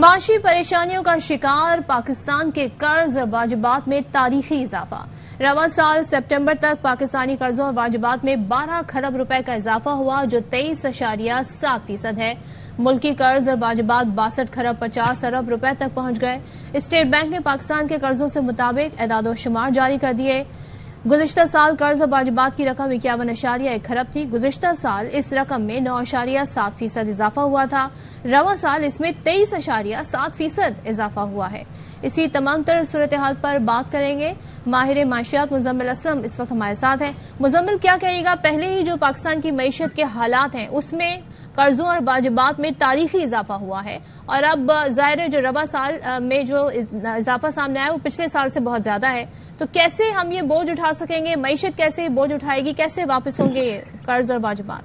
معاشی پریشانیوں کا شکار پاکستان کے قرض اور واجبات میں تاریخی اضافہ۔ رواں سال سپٹمبر تک پاکستانی قرضوں اور واجبات میں 12 کھرب روپے کا اضافہ ہوا، جو 23.7% ہے۔ ملکی قرض اور واجبات 62 کھرب 50 ارب روپے تک پہنچ گئے۔ اسٹیٹ بینک نے پاکستان کے قرضوں سے مطابق اعداد و شمار جاری کر دیے۔ گزشتہ سال قرض اور واجبات کی رقم 51.1 کھرب تھی۔ گزشتہ سال اس رقم میں 9.7% اضافہ ہوا تھا۔ رواں سال اس میں 23.7% اضافہ ہوا ہے۔ اسی تمام تر صورتحال پر بات کریں گے۔ ماہر معاشیات مزمل اسلم اس وقت ہمارے ساتھ ہیں۔ مزمل، کیا کہے گا، پہلے ہی جو پاکستان کی معیشت کے حالات ہیں اس میں قرضوں اور واجبات میں تاریخی اضافہ ہوا ہے، اور اب ظاہر ہے جو رواں سال میں جو اضافہ سامنے آیا وہ پچھلے سال سے بہت زیادہ ہے، تو کیسے ہم یہ بوجھ اٹھا سکیں گے؟ معیشت کیسے بوجھ اٹھائے گی؟ کیسے واپس ہوں گے یہ قرض اور واجبات؟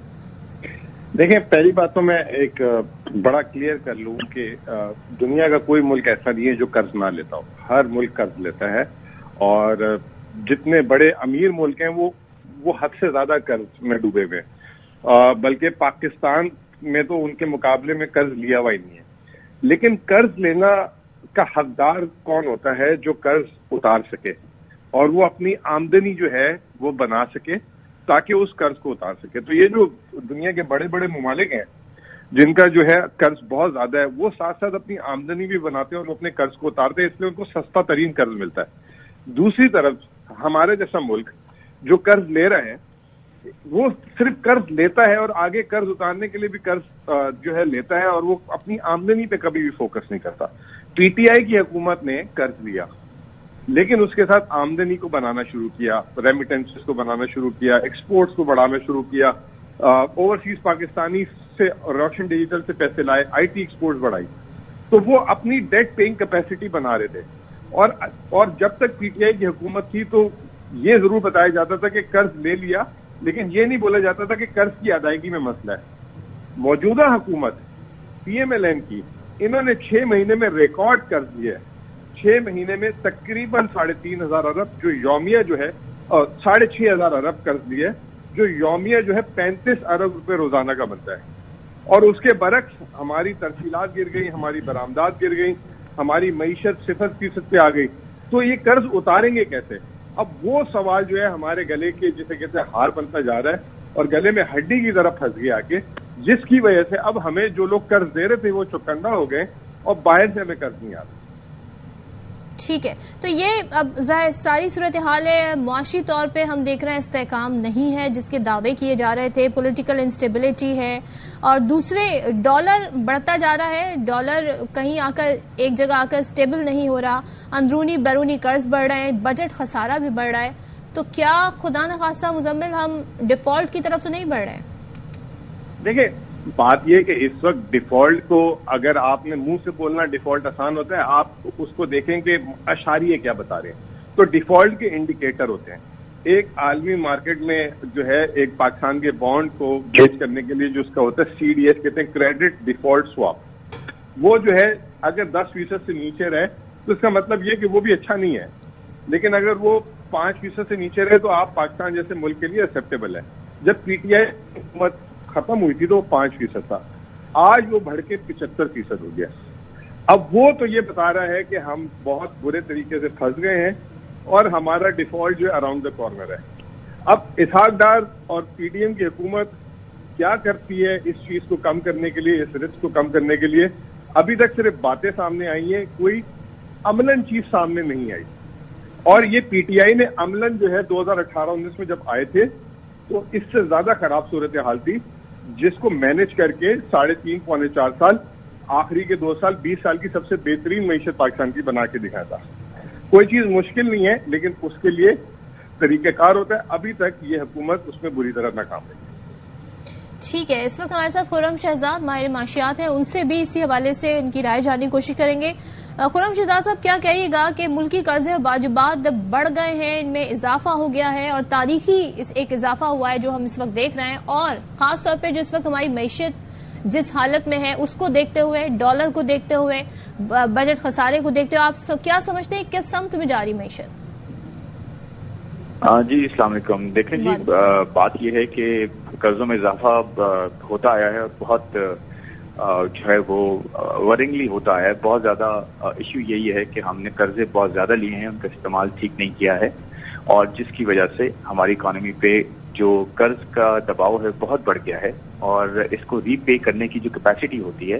دیکھیں، پہلی بات تو میں ایک بڑا کلیئر کر لوں کہ دنیا کا کوئی ملک ایسا نہیں ہے جو قرض نہ لیتا ہو۔ ہر ملک قرض لیتا ہے، اور جتنے بڑے امیر ملک ہیں وہ حد سے زیادہ قرض میں ڈوبے ہوئے ہیں، بلکہ پاکستان میں تو ان کے مقابلے میں قرض لیا ہوا ہی نہیں ہے۔ لیکن قرض لینا کا حقدار کون ہوتا ہے؟ جو قرض اتار سکے اور وہ اپنی آمدنی جو ہے وہ بنا سکے تاکہ اس قرض کو اتار سکے۔ تو یہ جو دنیا کے بڑے بڑے ممالک ہیں جن کا جو ہے قرض بہت زیادہ ہے، وہ ساتھ ساتھ اپنی آمدنی بھی بناتے ہیں اور وہ اپنے قرض کو اتارتے ہیں، اس لیے ان کو سستا ترین قرض ملتا ہے۔ دوسری طرف ہمارے جیسا ملک جو قرض لے رہا ہے وہ صرف قرض لیتا ہے اور آگے قرض اتارنے کے لیے بھی قرض جو ہے لیتا ہے، اور وہ اپنی آمدنی پہ کبھی بھی فوکس نہیں کرتا۔ پی ٹی آئی کی حکومت نے قرض لیا لیکن اس کے ساتھ آمدنی کو بنانا شروع کیا، ریمیٹنسز کو بنانا شروع کیا، ایکسپورٹس کو بڑھانا شروع کیا، اوورسیز پاکستانی سے روشن ڈیجیٹل سے پیسے لائے، آئی ٹی ایکسپورٹس بڑھائی، تو وہ اپنی ڈیٹ پیئنگ کیپیسٹی بنا رہے تھے۔ اور جب تک پی ٹی آئی کی حکومت تھی تو یہ ضرور بتایا جاتا تھا کہ قرض لے لیا، لیکن یہ نہیں بولا جاتا تھا کہ قرض کی ادائیگی میں مسئلہ ہے۔ موجودہ حکومت پی ایم ایل این کی، انہوں نے 6 مہینے میں ریکارڈ قرض لیا ہے۔ 6 مہینے میں تقریباً 3,500 ارب جو یومیہ جو ہے، اور 6,500 ارب قرض لیے جو یومیہ جو ہے 35 ارب روپے روزانہ کا بنتا ہے۔ اور اس کے برعکس ہماری ترسیلات گر گئی، ہماری برآمدات گر گئی، ہماری معیشت 0% پہ آ گئی، تو یہ قرض اتاریں گے کیسے؟ اب وہ سوال جو ہے ہمارے گلے کے جسے کہتے ہیں ہار بنتا جا رہا ہے اور گلے میں ہڈی کی طرف پھنس گیا کہ جس کی وجہ سے اب ہمیں جو لوگ قرض دے رہے تھے وہ چوکندہ ہو گئے اور باہر سے ہمیں قرض نہیں آ رہا۔ ٹھیک ہے، تو یہ اب ساری صورتحال ہے، معاشی طور پہ ہم دیکھ رہے ہیں استحکام نہیں ہے جس کے دعوے کیے جا رہے تھے، پولیٹیکل انسٹیبلٹی ہے، اور دوسرے ڈالر بڑھتا جا رہا ہے، ڈالر کہیں آ کر ایک جگہ آ کر اسٹیبل نہیں ہو رہا، اندرونی بیرونی قرض بڑھ رہے ہیں، بجٹ خسارہ بھی بڑھ رہا ہے، تو کیا خدا نخواستہ مزمل ہم ڈیفالٹ کی طرف تو نہیں بڑھ رہے ہیں؟ دیکھیں، بات یہ کہ اس وقت ڈیفالٹ کو اگر آپ نے منہ سے بولنا ڈیفالٹ آسان ہوتا ہے، آپ اس کو دیکھیں کہ اشاریے کیا بتا رہے ہیں۔ تو ڈیفالٹ کے انڈیکیٹر ہوتے ہیں۔ ایک عالمی مارکیٹ میں جو ہے ایک پاکستان کے بانڈ کو بیچ کرنے کے لیے جو اس کا ہوتا ہے سی ڈی ایس کہتے ہیں، کریڈٹ ڈیفالٹ سواپ، وہ جو ہے اگر 10% سے نیچے رہے تو اس کا مطلب یہ کہ وہ بھی اچھا نہیں ہے، لیکن اگر وہ 5% سے نیچے رہے تو آپ پاکستان جیسے ملک کے لیے ایکسیپٹیبل ہے۔ جب پی ٹی آئی حکومت ختم ہوئی تھی تو وہ 5% تھا، آج وہ بڑھ کے 75% ہو گیا۔ اب وہ تو یہ بتا رہا ہے کہ ہم بہت برے طریقے سے پھنس گئے ہیں اور ہمارا ڈیفالٹ جو ہے اراؤنڈ دا کارنر ہے۔ اب اسحاق ڈار اور پی ڈی ایم کی حکومت کیا کرتی ہے اس چیز کو کم کرنے کے لیے، اس رسک کو کم کرنے کے لیے؟ ابھی تک صرف باتیں سامنے آئی ہیں، کوئی عملاً چیز سامنے نہیں آئی۔ اور یہ پی ٹی آئی نے عملاً جو ہے 2018-19 میں جب آئے تھے تو اس سے زیادہ خراب صورتحال تھی، جس کو مینج کر کے 3.5 پونے 4 سال، آخری کے 2 سال 20 سال کی سب سے بہترین معیشت پاکستان کی بنا کے دکھایا تھا۔ کوئی چیز مشکل نہیں ہے لیکن اس کے لیے طریقہ کار ہوتا ہے۔ ابھی تک یہ حکومت اس میں بری طرح ناکام رہی ہے۔ ٹھیک ہے، اس وقت ہمارے ساتھ خرم شہزاد ماہر معاشیات ہیں، ان سے بھی اسی حوالے سے ان کی رائے جاننے کی کوشش کریں گے۔ خرم شہزاد صاحب، کیا کہیے گا کہ ملکی قرضے اور واجبات بڑھ گئے ہیں، ان میں اضافہ ہو گیا ہے اور تاریخی ایک اضافہ ہوا ہے جو ہم اس وقت دیکھ رہے ہیں، اور خاص طور پہ جو اس وقت ہماری معیشت جس حالت میں ہے اس کو دیکھتے ہوئے، ڈالر کو دیکھتے ہوئے، بجٹ خسارے کو دیکھتے ہوئے، آپ کیا سمجھتے ہیں کس سمت میں جا رہی معیشت؟ جی السلام علیکم۔ دیکھیں جی، بات یہ ہے کہ قرضوں میں اضافہ ہوتا آیا ہے اور بہت جو ہے وہ ورنگلی ہوتا ہے. بہت زیادہ ایشو یہی ہے کہ ہم نے قرضے بہت زیادہ لیے ہیں, ان کا استعمال ٹھیک نہیں کیا ہے, اور جس کی وجہ سے ہماری اکانومی پہ جو قرض کا دباؤ ہے بہت بڑھ گیا ہے, اور اس کو ری پے کرنے کی جو کیپیسٹی ہوتی ہے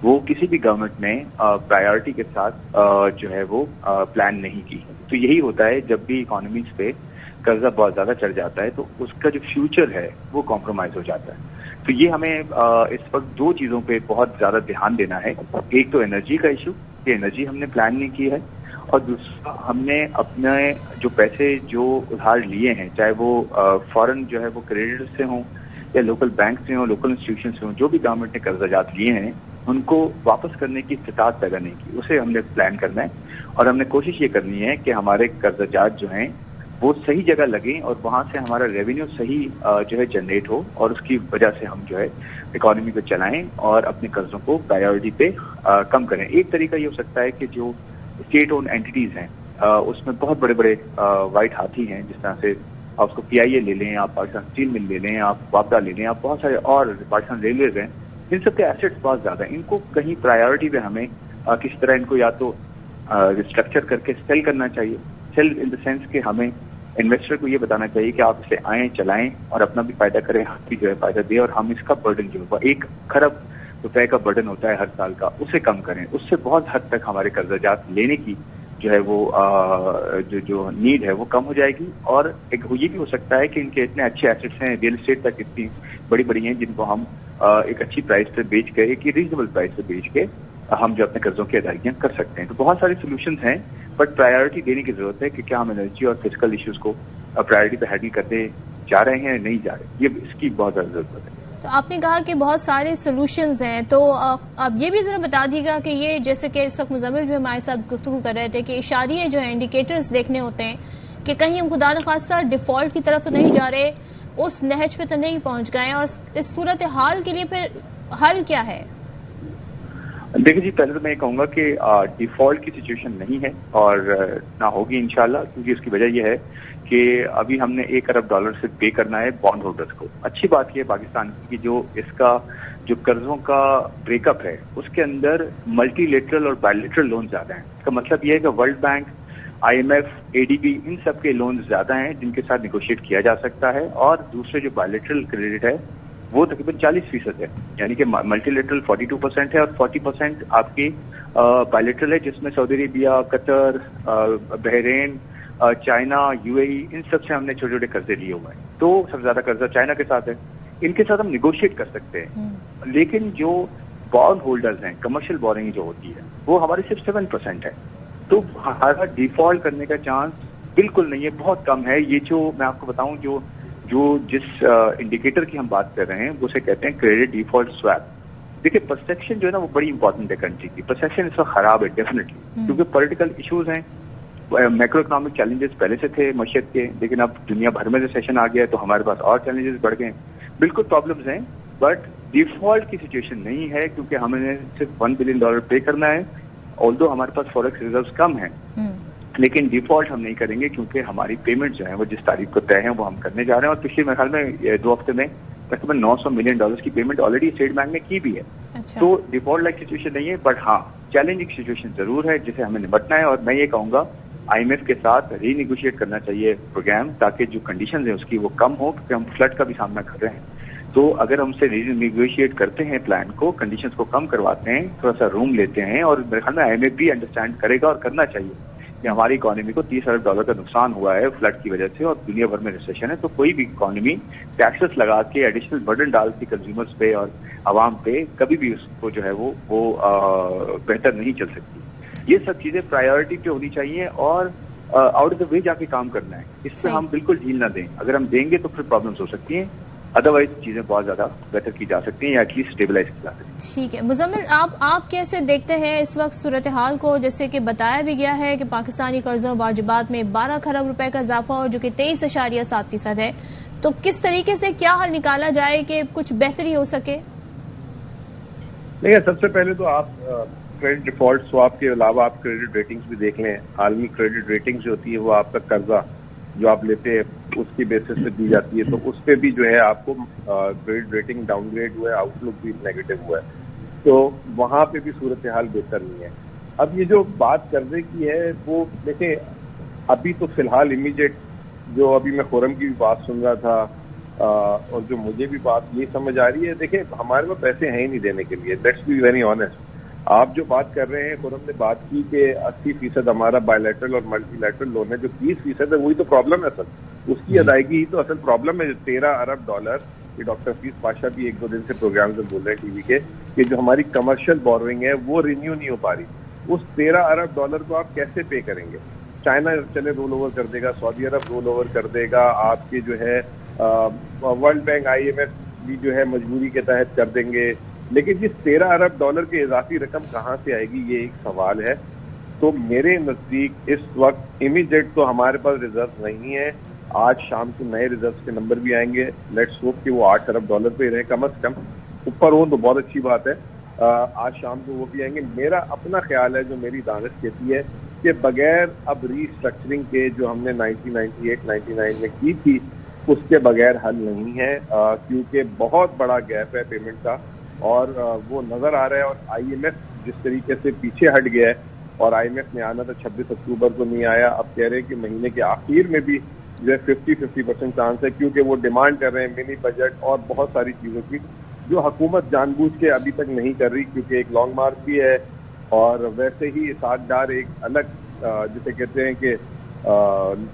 وہ کسی بھی گورنمنٹ نے پرائیورٹی کے ساتھ جو ہے وہ پلان نہیں کی. تو یہی ہوتا ہے جب بھی اکانومیز پہ قرضہ بہت زیادہ چڑھ جاتا ہے تو اس کا جو فیوچر ہے وہ کمپرومائز ہو جاتا ہے. تو یہ ہمیں اس وقت دو چیزوں پہ بہت زیادہ دھیان دینا ہے. ایک تو انرجی کا ایشو کہ انرجی ہم نے پلان نہیں کی ہے, اور دوسرا ہم نے اپنے جو پیسے جو ادھار لیے ہیں, چاہے وہ فورن جو ہے وہ کریڈٹ سے ہوں یا لوکل بینک سے ہوں, لوکل انسٹیٹیوشن سے ہوں, جو بھی گورنمنٹ نے قرضہ جات لیے ہیں ان کو واپس کرنے کی استطاعت پیدا نہیں کی. اسے ہم نے پلان کرنا ہے, اور ہم نے کوشش یہ کرنی ہے کہ ہمارے قرضہ جات جو ہیں وہ صحیح جگہ لگیں اور وہاں سے ہمارا ریونیو صحیح جو ہے جنریٹ ہو, اور اس کی وجہ سے ہم جو ہے اکانومی کو چلائیں اور اپنے قرضوں کو پرائیورٹی پہ کم کریں. ایک طریقہ یہ ہو سکتا ہے کہ جو اسٹیٹ اون اینٹیز ہیں اس میں بہت بڑے بڑے وائٹ ہاتھی ہیں, جس طرح سے آپ اس کو پی آئی اے لے لیں, آپ پاکستان اسٹیل مل لے لیں, آپ وابڈا لے لیں, آپ بہت سارے اور پاکستان ریلویز ہیں, ان سب کے ایسٹس بہت زیادہ ہیں. ان کو کہیں پرائیورٹی پہ ہمیں کسی طرح ان کو یا تو ریسٹرکچر کر کے سیل کرنا چاہیے. سیل ان دا سینس کہ ہمیں انویسٹر کو یہ بتانا چاہیے کہ آپ اسے آئیں, چلائیں اور اپنا بھی فائدہ کریں, ہم بھی جو ہے فائدہ دیں, اور ہم اس کا برڈن جو ہے 1 کھرب روپے کا برڈن ہوتا ہے ہر سال کا, اسے کم کریں. اس سے بہت حد تک ہمارے قرضہ جات لینے کی جو ہے وہ جو نیڈ ہے وہ کم ہو جائے گی. اور ایک یہ بھی ہو سکتا ہے کہ ان کے اتنے اچھے ایسٹس ہیں, ریئل اسٹیٹ تک اتنی بڑی بڑی ہیں, جن کو ہم ایک اچھی پرائز پہ بیچ کے, ایک ریزنیبل پرائز پہ بیچ کے ہم جو اپنے قرضوں کی ادائیگیاں کر سکتے ہیں. تو بہت سارے سولوشنز ہیں, بٹ پرائیورٹی دینے کی ضرورت ہے کہ کیا ہم انرجی اور فزیکل ایشوز کو پرائیورٹی پہ ہینڈل کرتے جا رہے ہیں نہیں جا رہے, یہ اس کی بہت زیادہ ضرورت ہے. تو آپ نے کہا کہ بہت سارے سولوشنز ہیں, تو آپ یہ بھی ذرا بتا دیے گا کہ یہ جیسے کہ اس وقت مزمل بھی ہمارے ساتھ گفتگو کر رہے تھے کہ اشاریے جو ہیں انڈیکیٹرز دیکھنے ہوتے ہیں کہ کہیں ہم خدا نخواستہ ڈیفالٹ کی طرف تو نہیں جا رہے, اس نہج پہ تو نہیں پہنچ گئے, اور اس صورتحال کے لیے پھر حل کیا ہے؟ دیکھیں جی, پہلے تو میں یہ کہوں گا کہ ڈیفالٹ کی سچویشن نہیں ہے اور نہ ہوگی انشاءاللہ, کیونکہ اس کی وجہ یہ ہے کہ ابھی ہم نے $1 ارب سے پے کرنا ہے بانڈ ہولڈرز کو. اچھی بات یہ ہے پاکستان کی جو اس کا جو قرضوں کا بریک اپ ہے اس کے اندر ملٹی لیٹرل اور بائی لیٹرل لون زیادہ ہیں. اس کا مطلب یہ ہے کہ ورلڈ بینک, IMF, ADB ان سب کے لونز زیادہ ہیں جن کے ساتھ نیگوشیٹ کیا جا سکتا ہے, اور دوسرے جو بائی لیٹرل کریڈٹ ہے وہ تقریباً 40% ہے, یعنی کہ ملٹی لیٹرل 42% ہے اور 40% آپ کی بائی لیٹرل ہے, جس میں سعودی عربیہ, قطر, بحرین, چائنا, UAE ان سب سے ہم نے چھوٹے چھوٹے قرضے لیے ہوئے ہیں. تو سب سے زیادہ قرضہ چائنا کے ساتھ ہے, ان کے ساتھ ہم نیگوشیٹ کر سکتے ہیں. لیکن جو بانڈ ہولڈرز ہیں, کمرشل بورنگ جو ہوتی ہے وہ ہماری صرف 7% ہے. تو ہمارا ڈیفالٹ کرنے کا چانس بالکل نہیں ہے, بہت کم ہے. یہ جو میں آپ کو بتاؤں جس انڈیکیٹر کی ہم بات کر رہے ہیں اسے کہتے ہیں کریڈٹ ڈیفالٹ سویپ. دیکھیے پرسپشن جو ہے نا وہ بڑی امپورٹنٹ ہے کنٹری کی. پرسپشن اس وقت خراب ہے ڈیفینیٹلی, کیونکہ پولیٹیکل ایشوز ہیں, میکرو اکنامک چیلنجز پہلے سے تھے معیشت کے, لیکن اب دنیا بھر میں ریسیشن آ گیا ہے تو ہمارے پاس اور چیلنجز بڑھ گئے. بالکل پرابلمز ہیں, بٹ ڈیفالٹ کی سچویشن نہیں ہے, کیونکہ ہمیں صرف $1 بلین پے کرنا ہے. آلدو ہمارے پاس فوریکس ریزروز کم ہیں, لیکن ڈیفالٹ ہم نہیں کریں گے, کیونکہ ہماری پیمنٹ جو ہیں وہ جس تاریخ کو طے ہیں وہ ہم کرنے جا رہے ہیں. اور پچھلے میرے خیال میں 2 ہفتے میں تقریباً $900 ملین کی پیمنٹ آلریڈی اسٹیٹ بینک نے کی بھی ہے. تو ڈیفالٹ لائک سچویشن نہیں ہے, بٹ ہاں چیلنجنگ سچویشن ضرور ہے جسے ہمیں نمٹنا ہے. اور میں یہ کہوں گا IMF کے ساتھ ری نیگوشیٹ کرنا چاہیے پروگرام, تاکہ جو کنڈیشنز ہیں اس کی وہ کم ہو, کیونکہ ہم فلڈ کا بھی سامنا کر رہے ہیں. تو اگر ہم سے ری نیگوشیٹ کرتے ہیں پلان کو, کنڈیشنز کو کم کرواتے ہیں, تھوڑا سا روم لیتے ہیں, اور میرے خیال میں IMF بھی انڈرسٹینڈ کرے گا اور کرنا چاہیے کہ ہماری اکانومی کو $30 ارب کا نقصان ہوا ہے فلڈ کی وجہ سے, اور دنیا بھر میں ریسیشن ہے. تو کوئی بھی اکانومی ٹیکسز لگا کے ایڈیشنل برڈن ڈال کے کنزیومرز پہ اور عوام پہ کبھی بھی اس کو جو ہے وہ بہتر نہیں چل سکتی. یہ سب چیزیں پرائیورٹی پہ ہونی چاہیے, اور آؤٹ آف دا وے جا کے کام کرنا ہے. اس سے ہم بالکل ڈھیل نہ دیں. اگر ہم دیں گے تو پھر پرابلمس ہو سکتی ہیں, ادروائز چیزیں بہت زیادہ بہتر کی جا سکتی ہیں یا ایٹ لیسٹ اسٹیبلائز کی جا سکتی ہیں. ٹھیک ہے مزمل, آپ کیسے دیکھتے ہیں اس وقت صورتحال کو؟ جیسے کہ بتایا بھی گیا ہے کہ پاکستانی قرضوں واجبات میں 12 کھرب روپے کا اضافہ ہو, جو کہ 23.7% ہے. تو کس طریقے سے کیا حل نکالا جائے کہ کچھ بہتری ہو سکے؟ نہیں, سب سے پہلے تو آپ کریڈٹ ڈیفالٹ سواپ کے علاوہ آپ کریڈٹ ریٹنگز بھی دیکھ لیں. عالمی کریڈٹ ریٹنگز جو ہوتی ہے وہ آپ کا قرضہ جو آپ لیتے ہیں اس کی بیسس پہ دی جاتی ہے, تو اس پہ بھی جو ہے آپ کو کریڈٹ ریٹنگ ڈاؤن گریڈ ہوا ہے, آؤٹ لک بھی نیگیٹو ہوا ہے. تو وہاں پہ بھی صورتحال بہتر نہیں ہے. اب یہ جو بات قرضے کی ہے وہ دیکھیں ابھی تو فی الحال امیڈیٹ جو ابھی میں خورم کی بھی بات سن رہا تھا اور جو مجھے بھی بات یہ سمجھ آ رہی ہے, دیکھیں ہمارے پاس پیسے ہیں ہی نہیں دینے کے لیے. Let's be very honest. آپ جو بات کر رہے ہیں, خورم نے بات کی کہ 80% ہمارا بائی لیٹرل اور ملٹی لیٹرل لون ہے, جو 30% ہے وہی تو پرابلم ہے اصل. اس کی ادائیگی ہی تو اصل پرابلم ہے. جو $13 ارب کہ ڈاکٹر حفیظ پاشا بھی 1-2 دن سے پروگرام سے بول رہے ہیں ٹی وی کے کہ جو ہماری کمرشل بورونگ ہے وہ رینیو نہیں ہو پا رہی. اس $13 ارب کو آپ کیسے پے کریں گے؟ چائنا چلے رول اوور کر دے گا, سعودی عرب رول اوور کر دے گا, آپ کے جو ہے ورلڈ بینک IMF بھی جو ہے مجبوری کے تحت کر دیں گے. لیکن جس $13 ارب کی اضافی رقم کہاں سے آئے گی, یہ ایک سوال ہے. تو میرے نزدیک اس وقت امیڈیٹ تو ہمارے پاس ریزرو نہیں ہے. آج شام کو نئے ریزرو کے نمبر بھی آئیں گے. لیٹس ہوپ کہ وہ $8 ارب پہ رہیں کم از کم. اوپر ہو تو بہت اچھی بات ہے. آج شام کو وہ بھی آئیں گے. میرا اپنا خیال ہے, جو میری دانش کہتی ہے کہ بغیر اب ری اسٹرکچرنگ کے جو ہم نے 1998-99 میں کی تھی اس کے بغیر حل نہیں ہے, کیونکہ بہت بڑا گیپ ہے پیمنٹ کا اور وہ نظر آ رہا ہے. اور IMF جس طریقے سے پیچھے ہٹ گیا ہے, اور IMF نے آنا تھا 26 اکتوبر کو نہیں آیا. اب کہہ رہے ہیں کہ مہینے کے آخر میں بھی جو ہے 50% چانس ہے, کیونکہ وہ ڈیمانڈ کر رہے ہیں منی بجٹ اور بہت ساری چیزوں کی جو حکومت جان بوجھ کے ابھی تک نہیں کر رہی, کیونکہ ایک لانگ مارچ بھی ہے اور ویسے ہی اسحاق ڈار ایک الگ جسے کہتے ہیں کہ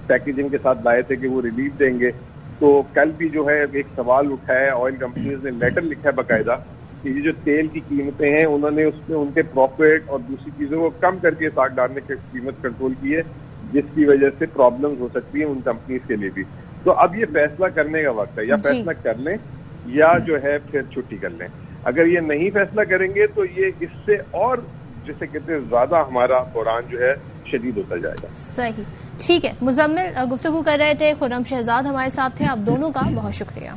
پیکیجنگ کے ساتھ لائے تھے کہ وہ ریلیف دیں گے. تو کل بھی جو ہے ایک سوال اٹھا ہے, آئل کمپنیز نے لیٹر لکھا ہے باقاعدہ کہ یہ جو تیل کی قیمتیں ہیں انہوں نے اس میں ان کے پروفٹ اور دوسری چیزوں کو کم کر کے اسحاق ڈار نے قیمت کنٹرول کی ہے, جس کی وجہ سے پرابلمز ہو سکتی ہیں ان کمپنیز کے لیے بھی. تو اب یہ فیصلہ کرنے کا وقت ہے, یا فیصلہ کر لیں یا جو ہے پھر چھٹی کر لیں. اگر یہ نہیں فیصلہ کریں گے تو یہ اس سے اور جسے کہتے ہیں زیادہ ہمارا بحران جو ہے شدید ہوتا جائے گا. صحیح, ٹھیک ہے. مزمل گفتگو کر رہے تھے, خرم شہزاد ہمارے ساتھ تھے. آپ دونوں کا بہت شکریہ.